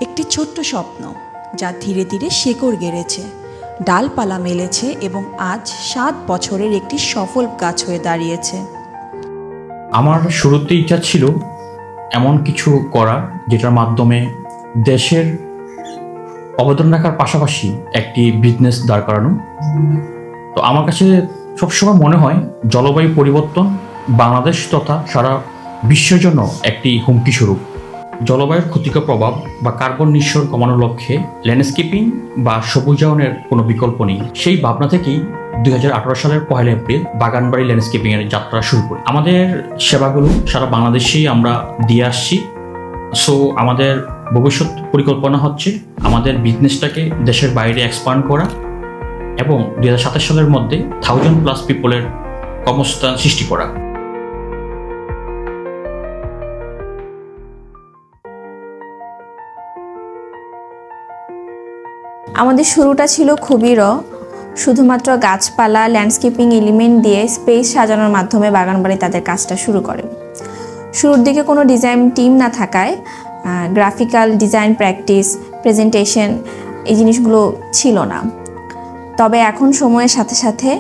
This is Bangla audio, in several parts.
একটি ছোট্ট স্বপ্ন যা ধীরে ধীরে শেকড় গেড়েছে, ডালপালা মেলেছে এবং আজ 7 বছরের একটি সফল গাছ হয়ে দাঁড়িয়েছে। আমার শুরুতে ইচ্ছা ছিল এমন কিছু করা যেটার মাধ্যমে দেশের অবদান রাখার পাশাপাশি একটি বিজনেস দাঁড় করানো। তো আমার কাছে সবসময় মনে হয় জলবায়ু পরিবর্তন বাংলাদেশ তথা সারা বিশ্বের জন্য একটি হুমকি স্বরূপ। জলবায়ুর ক্ষতিকর প্রভাব বা কার্বন নিঃসরণ কমানোর লক্ষ্যে ল্যান্ডস্কেপিং বা সবুজায়নের কোনো বিকল্প নেই। সেই ভাবনা থেকেই 2018 সালের 1 এপ্রিল বাগানবাড়ি ল্যান্ডস্কেপিংয়ের যাত্রা শুরু করি। আমাদের সেবাগুলো সারা বাংলাদেশেই আমরা দিয়ে আসছি। সো আমাদের ভবিষ্যৎ পরিকল্পনা হচ্ছে আমাদের বিজনেসটাকে দেশের বাইরে এক্সপান্ড করা এবং 2027 সালের মধ্যে 1000+ পিপলের কর্মসংস্থান সৃষ্টি করা। আমাদের শুরুটা ছিল খুবই শুধুমাত্র গাছপালা ল্যান্ডস্কেপিং এলিমেন্ট দিয়ে স্পেস সাজানোর মাধ্যমে বাগানবাড়ি তাদের কাজটা শুরু করে। শুরুর দিকে কোনো ডিজাইন টিম না থাকায় গ্রাফিক্যাল ডিজাইন প্র্যাকটিস, প্রেজেন্টেশন এই জিনিসগুলো ছিল না। তবে এখন সময়ের সাথে সাথে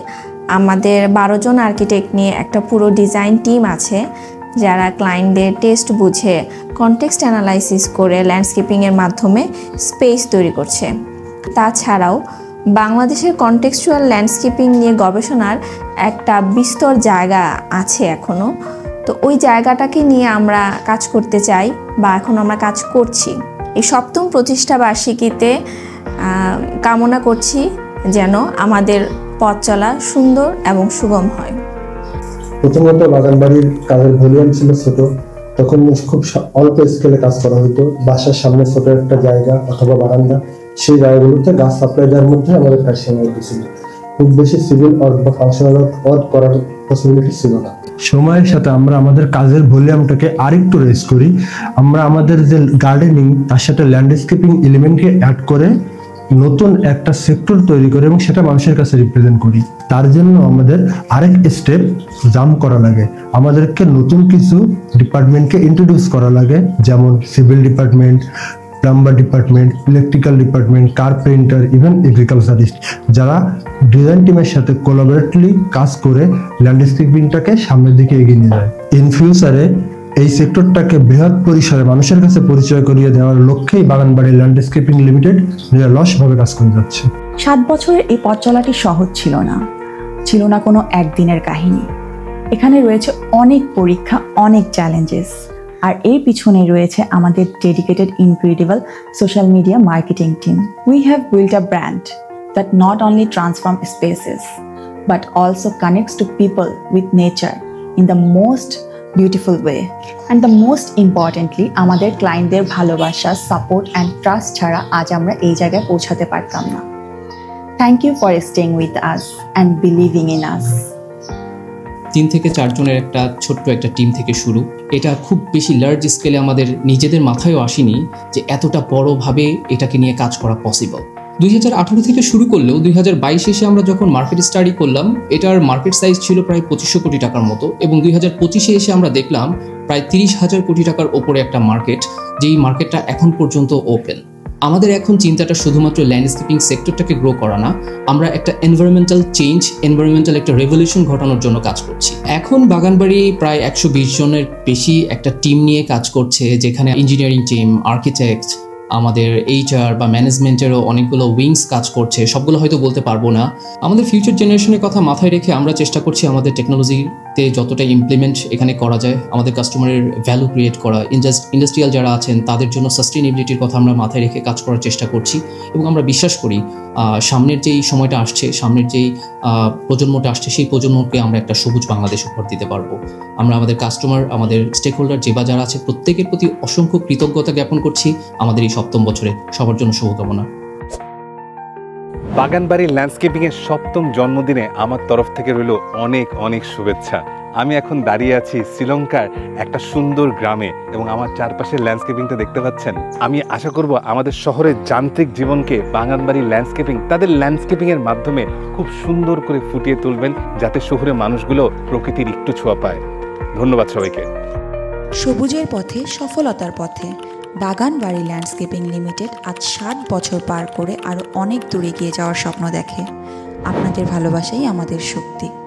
আমাদের 12 জন আর্কিটেক্ট নিয়ে একটা পুরো ডিজাইন টিম আছে, যারা ক্লায়েন্টদের টেস্ট বুঝে কনটেক্সট অ্যানালাইসিস করে ল্যান্ডস্কেপিংয়ের মাধ্যমে স্পেস তৈরি করছে। তাছাড়াও বাংলাদেশের কনটেক্সচুয়াল ল্যান্ডস্কেপিং নিয়ে গবেষণার একটা বিস্তর জায়গা আছে এখনও। তো ওই জায়গাটাকে নিয়ে আমরা কাজ করতে চাই বা এখন আমরা কাজ করছি। এই 7ম প্রতিষ্ঠা বার্ষিকীতে কামনা করছি যেন আমাদের পথ চলা সুন্দর এবং সুগম হয়। প্রথমত বাগানবাড়ির কাজের ভলিউম ছিল ছোট, তখন খুব অল্প স্কেলে কাজ করা হতো। বাসার সামনে ছোট একটা জায়গা অথবা বারান্দা, সেই জায়গাগুলোতে গাছ সাপ্লাই দেওয়ার মধ্যে আমাদের কাজ সীমাবদ্ধ ছিল। খুব বেশি সিভিল ওয়ার্ক বা ফাংশনাল ওয়ার্ক করার পসিবিলিটি ছিল না। সময়ের সাথে আমরা আমাদের কাজের ভলিউমটাকে আরেকটু রেজ করি। আমরা আমাদের যে গার্ডেনিং তার সাথে ল্যান্ডস্কেপিং এলিমেন্টকে অ্যাড করে নতুন একটা সেক্টর তৈরি করে এবং সেটা মানুষের কাছে রিপ্রেজেন্ট করি। তার জন্য আমাদের আরেক স্টেপ জাম্প করা লাগে। আমাদেরকে নতুন কিছু ডিপার্টমেন্টকে ইন্ট্রোডিউস করা লাগে, যেমন civil department, plumber department, electrical department, carpenter, even agriculturist, যারা ডিজাইন টিমের সাথে কোলাবোরেটলি কাজ করে ল্যান্ডস্কেপিংটাকে সামনের দিকে এগিয়ে নিয়ে যায়। ইন ফিউচারে এই সেক্টরটাকে বৃহৎ পরিসরে মানুষের কাছে পরিচয় করিয়ে দেওয়ার লক্ষ্যেই বাগানবাড়ি ল্যান্ডস্কেপিং লিমিটেড নিরলসভাবে কাজ করে যাচ্ছে। 7 বছরের এই পথ চলাটি সহজ ছিল না কোনো একদিনের কাহিনী। এখানে রয়েছে অনেক পরীক্ষা, অনেক চ্যালেঞ্জেস, আর এর পিছনে রয়েছে আমাদের dedicated incredible social media marketing team. We have built a brand that not only transform spaces but also connects to people with nature in the most beautiful way, and the most importantly আমাদের ক্লায়েন্টদের ভালোবাসা, সাপোর্ট অ্যান্ড ট্রাস্ট ছাড়া আজ আমরা এই জায়গায় পৌঁছাতে পারতাম না। Thank you for staying with us and believing in us. 3 থেকে 4 জনের একটা ছোট্ট একটা টিম থেকে শুরু। এটা খুব বেশি লার্জ স্কেলে আমাদের নিজেদের মাথায়ও আসেনি যে এতটা বড়ভাবে এটাকে নিয়ে কাজ করা পসিবল। 2018 থেকে শুরু করলেও 2022 এসে আমরা যখন মার্কেট স্টাডি করলাম, এটার মার্কেট সাইজ ছিল প্রায় 2500 কোটি টাকার মতো, এবং 2025 এসে আমরা দেখলাম প্রায় 30,000 কোটি টাকার ওপরে একটা মার্কেট, যেই মার্কেটটা এখন পর্যন্ত ওপেন। আমাদের এখন চিন্তাটা শুধুমাত্র ল্যান্ডস্কেপিং সেক্টরটাকে গ্রো করা না, আমরা একটা এনভায়রনমেন্টাল একটা রেভলিউশন ঘটানোর জন্য কাজ করছি। এখন বাগানবাড়ি প্রায় 120 জনের বেশি একটা টিম নিয়ে কাজ করছে, যেখানে ইঞ্জিনিয়ারিং টিম, আর্কিটেক্ট, আমাদের HR বা ম্যানেজমেন্টেরও অনেকগুলো উইংস কাজ করছে। সবগুলো হয়তো বলতে পারবো না। আমাদের ফিউচার জেনারেশনের কথা মাথায় রেখে আমরা চেষ্টা করছি আমাদের টেকনোলজিতে যতটা ইমপ্লিমেন্ট এখানে করা যায়, আমাদের কাস্টমারের ভ্যালু ক্রিয়েট করা, ইন্ডাস্ট্রিয়াল যারা আছেন তাদের জন্য সাস্টেনেবিলিটির কথা আমরা মাথায় রেখে কাজ করার চেষ্টা করছি। এবং আমরা বিশ্বাস করি সামনের যেই সময়টা আসছে, সামনের যেই প্রজন্মটা আসছে, সেই প্রজন্মকে আমরা একটা সবুজ বাংলাদেশ উপহার দিতে পারবো। আমরা আমাদের কাস্টমার, আমাদের স্টেক হোল্ডার যে বা যারা আছে প্রত্যেকের প্রতি অসংখ্য কৃতজ্ঞতা জ্ঞাপন করছি। আমাদের এই 7ম বছরে সবার জন্য শুভকামনা। বাগানবাড়ি ল্যান্ডস্কেপিংয়ের 7ম জন্মদিনে আমার তরফ থেকে রইল অনেক অনেক শুভেচ্ছা। আমি এখন দাঁড়িয়ে আছি শ্রীলঙ্কার একটা সুন্দর গ্রামে এবং আমার চারপাশের ল্যান্ডস্কেপিংটা দেখতে পাচ্ছেন। আমি আশা করব আমাদের শহরের যান্ত্রিক জীবনকে বাগানবাড়ি ল্যান্ডস্কেপিং তাদের ল্যান্ডস্কেপিংয়ের মাধ্যমে খুব সুন্দর করে ফুটিয়ে তুলবেন, যাতে শহরের মানুষগুলো প্রকৃতির একটু ছোঁয়া পায়। ধন্যবাদ সবাইকে। সবুজের পথে, সফলতার পথে বাগানবাড়ি ল্যান্ডস্কেপিং লিমিটেড আজ 7 বছর পার করে আরও অনেক দূরে এগিয়ে যাওয়ার স্বপ্ন দেখে। আপনাদের ভালোবাসাই আমাদের শক্তি।